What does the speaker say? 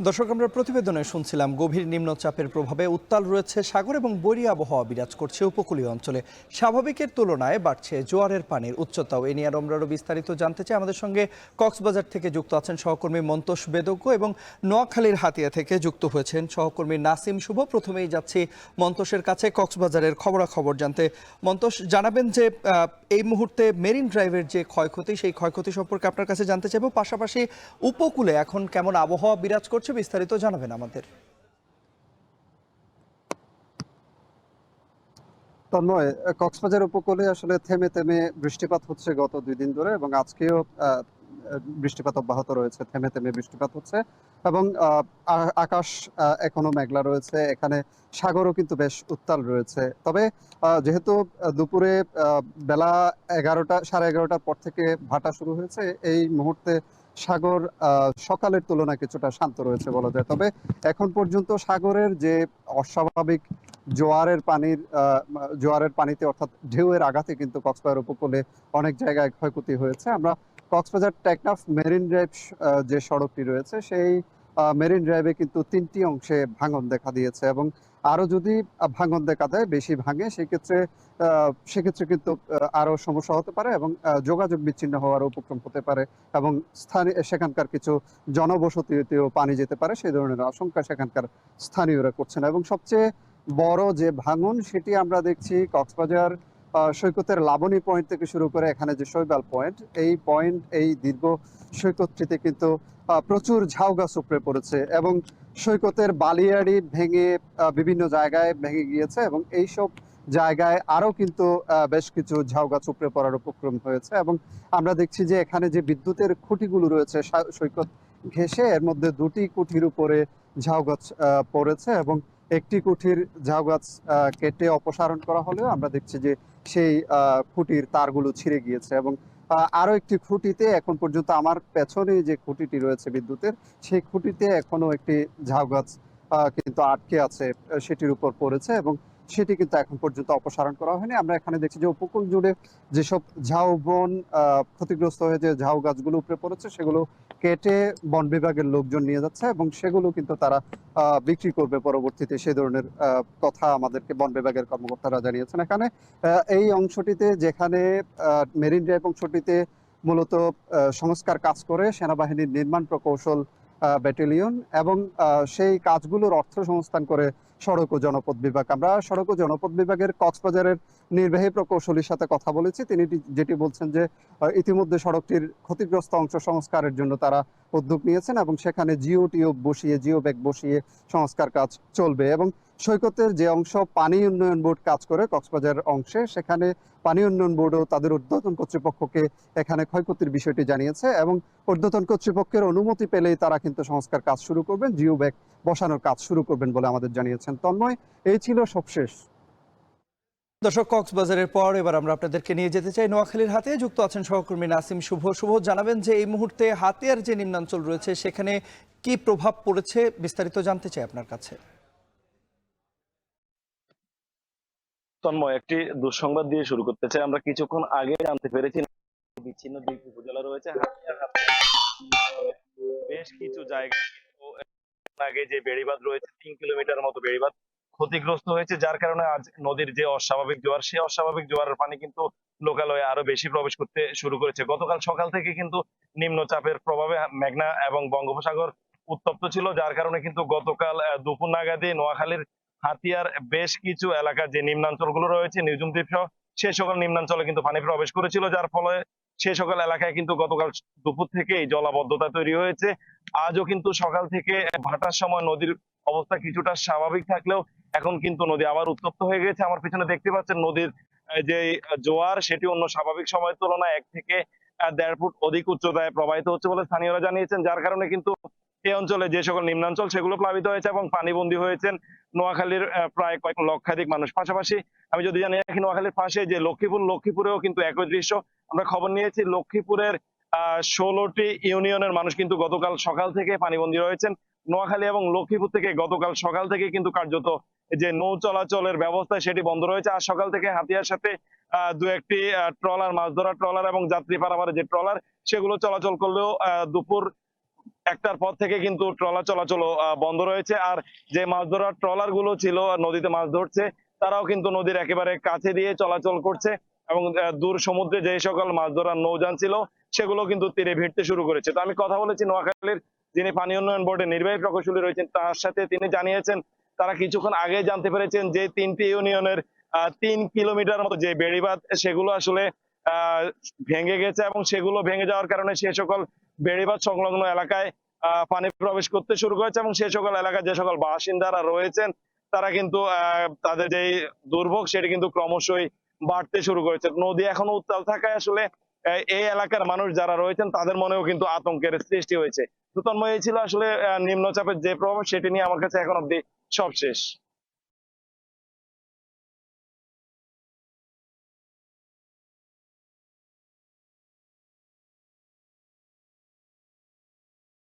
দর্শক, আমরা প্রতিবেদনে শুনছিলাম গভীর নিম্নচাপের প্রভাবে উত্তাল রয়েছে সাগর এবং বৈরী আবহাওয়া বিরাজ করছে উপকূলীয় অঞ্চলে। স্বাভাবিকের তুলনায় বাড়ছে জোয়ারের পানির উচ্চতাও। এ নিয়ে আমরা আরও বিস্তারিত জানতে চাই। আমাদের সঙ্গে কক্সবাজার থেকে যুক্ত আছেন সহকর্মী মন্তোষ বেদজ্ঞ এবং নোয়াখালীর হাতিয়া থেকে যুক্ত হয়েছেন সহকর্মী নাসিম শুভ। প্রথমেই যাচ্ছি মন্তোষের কাছে খবরাখবর জানতে। মন্তোষ, জানাবেন যে এই মুহূর্তে মেরিন ড্রাইভের যে ক্ষয়ক্ষতি, সেই ক্ষয়ক্ষতি সম্পর্কে আপনার কাছে জানতে চাইব। পাশাপাশি উপকূলে এখন কেমন আবহাওয়া বিরাজ করছে বিস্তারিত জানাবেন আমাদের। তন্ময়, কক্সবাজার উপকূলে আসলে থেমে থেমে বৃষ্টিপাত হচ্ছে গত 2 দিন ধরে, এবং আজকেও বৃষ্টিপাত অব্যাহত রয়েছে। থেমে থেমে বৃষ্টিপাত হচ্ছে এবং আকাশ এখনো মেঘলা রয়েছে। এখানে সাগরও কিন্তু বেশ উত্তাল রয়েছে। তবে যেহেতু দুপুরে বেলা 11টার পর থেকে ভাটা শুরু হয়েছে, এই মুহূর্তে সাগর সকালের তুলনায় কিছুটা শান্ত রয়েছে বলা যায়। তবে এখন পর্যন্ত সাগরের যে অস্বাভাবিক জোয়ারের পানিতে অর্থাৎ ঢেউয়ের আঘাতে কিন্তু কক্সবাজার উপকূলে অনেক জায়গায় ক্ষয়ক্ষতি হয়েছে। আমরা কক্সবাজার টেকনাফ মেরিন ড্রাইভ যে সড়কটি রয়েছে, সেই মেরিন ড্রাইভে কিন্তু 3টি অংশে ভাঙন দেখা দিয়েছে, এবং আরো যদি ভাঙন দেখা দেয়, বেশি ভাঙে, সেক্ষেত্রে কিন্তু আরো সমস্যা হতে পারে এবং যোগাযোগ বিচ্ছিন্ন হওয়ার উপক্রম হতে পারে, এবং সেখানকার কিছু জনবসতিতেও পানি যেতে পারে, সেই ধরনের আশঙ্কা সেখানকার স্থানীয়রা করছেন। এবং সবচেয়ে বড় যে ভাঙন, সেটি আমরা দেখছি কক্সবাজার সৈকতের লাবণী পয়েন্ট থেকে শুরু করে এখানে যে শৈবাল পয়েন্ট, এই দীর্ঘ সৈকতটিতে কিন্তু প্রচুর ঝাউ গাছ উপড়ে পড়েছে, এবং সৈকতের বালিয়াড়ি ভেঙে বিভিন্ন জায়গায় ভেঙে গিয়েছে, এবং এইসব জায়গায় আরো কিন্তু বেশ কিছু ঝাউ গাছ উপড়ে পড়ার উপক্রম হয়েছে। এবং আমরা দেখছি যে এখানে যে বিদ্যুতের খুঁটিগুলো রয়েছে সৈকত ঘেঁষে, এর মধ্যে 2টি কুঠির উপরে ঝাউ গাছ পড়েছে, এবং একটি কুঠির ঝাউ গাছ কেটে অপসারণ করা হলেও আমরা দেখছি যে সেই খুঁটির তারগুলো ছিঁড়ে গিয়েছে, এবং আরো একটি খুঁটিতে এখন পর্যন্ত, আমার পেছনে যে খুঁটিটি রয়েছে বিদ্যুতের, সেই খুঁটিতে এখনো একটি ঝাউ গাছ কিন্তু আটকে আছে, সেটির উপর পড়েছে, এবং সেটি কিন্তু এখন পর্যন্ত অপসারণ করা হয়নি। আমরা এখানে দেখছি যে উপকূল জুড়ে যেসব ঝাউবন ক্ষতিগ্রস্ত হয়ে যে ঝাউ গাছগুলো উপরে পড়েছে, সেগুলো কেটে বন বিভাগের লোকজন নিয়ে যাচ্ছে, এবং সেগুলো কিন্তু তারা বিক্রি করবে পরবর্তীতে, সেই ধরনের কথা আমাদেরকে বন বিভাগের কর্মকর্তারা জানিয়েছেন। এখানে এই অংশটিতে, যেখানে মেরিন ড্রাইভ অংশটিতে মূলত সংস্কার কাজ করে সেনাবাহিনীর নির্মাণ প্রকৌশল ব্যাটালিয়ন, এবং সেই কাজগুলোর অর্থ সংস্থান করে সড়ক ও জনপথ বিভাগ। আমরা সড়ক ও জনপথ বিভাগের কক্সবাজারের নির্বাহী প্রকৌশলীর সাথে কথা বলেছি। তিনি যেটি বলছেন যে ইতিমধ্যে সড়কটির ক্ষতিগ্রস্ত অংশ সংস্কারের জন্য তারা উদ্যোগ নিয়েছেন, এবং সেখানে জিও ব্যাগ বসিয়ে সংস্কার কাজ চলবে। এবং সৈকতের যে অংশ পানি উন্নয়ন বোর্ড কাজ করে কক্সবাজার অংশে, সেখানে পানি উন্নয়ন বোর্ডও তাদের ঊর্ধ্বতন কর্তৃপক্ষকে এখানে ক্ষয়ক্ষতির বিষয়টি জানিয়েছে, এবং ঊর্ধ্বতন কর্তৃপক্ষের অনুমতি পেলেই তারা কিন্তু সংস্কার কাজ শুরু করবেন, জিও ব্যাগ বসানোর কাজ শুরু করবেন বলে আমাদের জানিয়েছেন। তন্ময়, এই ছিল সবশেষ। দর্শক, কক্সবাজারের পর এবার আমরা আপনাদেরকে নিয়ে যেতে চাই নোয়াখালীর হাতে। যুক্ত আছেন সহকর্মী নাসিম শুভ। জানাবেন যে এই মুহূর্তে হাতিয়ার যে নিম্নাঞ্চল রয়েছে, সেখানে কি প্রভাব পড়েছে বিস্তারিত জানতে চাই আপনার কাছে। তন্ময়, একটি দুঃসংবাদ দিয়ে শুরু করতে চাই। আমরা কিছুক্ষণ আগে জানতে পেরেছি বিচ্ছিন্ন 2টি উপজেলা রয়েছে। বেশ কিছু জায়গায় কিন্তু আগে যে বেড়িবাঁধ রয়েছে, 3 কিলোমিটার মতো বেড়িবাঁধ ক্ষতিগ্রস্ত হয়েছে, যার কারণে আজ নদীর যে অস্বাভাবিক জোয়ার, সেই অস্বাভাবিক জোয়ারের পানি কিন্তু লোকালয়ে আরো বেশি প্রবেশ করতে শুরু করেছে। গতকাল সকাল থেকে কিন্তু নিম্নচাপের প্রভাবে মেঘনা এবং বঙ্গোপসাগর উত্তপ্ত ছিল, যার কারণে কিন্তু গতকাল দুপুর নাগাদে নোয়াখালীর হাতিয়ার বেশ কিছু এলাকার যে নিম্নাঞ্চলগুলো রয়েছে, নিঝুম দ্বীপ সহ সে সকল নিম্নাঞ্চলে কিন্তু পানি প্রবেশ করেছিল, যার ফলে সে সকল এলাকায় কিন্তু গতকাল দুপুর থেকেই জলাবদ্ধতা তৈরি হয়েছে। আজও কিন্তু সকাল থেকে ভাটার সময় নদীর অবস্থা কিছুটা স্বাভাবিক থাকলেও এখন কিন্তু নদী আবার উত্তপ্ত হয়ে গেছে। আমার পিছনে দেখতে পাচ্ছেন নদীর যে জোয়ার, সেটি অন্য স্বাভাবিক সময়ের তুলনায় 1 থেকে 1.5 ফুট অধিক উচ্চতায় প্রবাহিত হচ্ছে বলে স্থানীয়রা জানিয়েছেন, যার কারণে কিন্তু এই অঞ্চলে যে সকল নিম্নাঞ্চল, সেগুলো প্লাবিত হয়েছে এবং পানিবন্দী হয়েছেন নোয়াখালীর প্রায় কয়েক লক্ষাধিক মানুষ। পাশাপাশি আমি যদি জানি রাখি, নোয়াখালীর পাশে যে লক্ষ্মীপুরেও কিন্তু একই দৃশ্য আমরা খবর নিয়েছি। লক্ষ্মীপুরের 16টি ইউনিয়নের মানুষ কিন্তু গতকাল সকাল থেকে পানিবন্দী রয়েছেন। নোয়াখালী এবং লক্ষ্মীপুর থেকে গতকাল সকাল থেকে কিন্তু কার্যত যে নৌ চলাচলের ব্যবস্থা, সেটি বন্ধ রয়েছে। আজ সকাল থেকে হাতিয়ার সাথে 2-1টি ট্রলার, মাছ ধরার ট্রলার এবং যাত্রী পারাপারের যে ট্রলার, সেগুলো চলাচল করলেও দুপুর একটার পর থেকে কিন্তু ট্রলার চলাচল বন্ধ রয়েছে। আর যে মাছ ধরার ট্রলার গুলো ছিল নদীতে মাছ ধরছে, তারাও কিন্তু নদীর একেবারে কাছে দিয়ে চলাচল করছে এবং দূর সমুদ্রে যে সকল মাছ ধরার নৌযান ছিল সেগুলো কিন্তু তীরে ভিড়তে শুরু করেছে। তো আমি কথা বলেছি নোয়াখালীর যিনি পানি উন্নয়ন বোর্ডের নির্বাহী প্রকৌশলী রয়েছেন, তার সাথে তিনি জানিয়েছেন তারা কিছুক্ষণ আগে জানতে পেরেছেন যে 3টি ইউনিয়নের 3 কিলোমিটার মতো যে বেড়িবাঁধ সেগুলো আসলে আহ ভেঙে গেছে এবং সেগুলো ভেঙে যাওয়ার কারণে সে সকল বেড়িবাঁধ সংলগ্ন এলাকায় পানি প্রবেশ করতে শুরু করেছে এবং সে সকল এলাকায় যে সকল বাসিন্দারা রয়েছেন তারা কিন্তু তাদের যে দুর্ভোগ সেটি কিন্তু ক্রমশই বাড়তে শুরু করেছে। নদী এখনো উত্তাল থাকায় আসলে এই এলাকার মানুষ যারা রয়েছেন তাদের মনেও কিন্তু আতঙ্কের সৃষ্টি হয়েছে। তো তন্ময়, এই ছিল আসলে নিম্নচাপের যে প্রভাব সেটি নিয়ে আমার কাছে এখন অব্দি সব শেষ।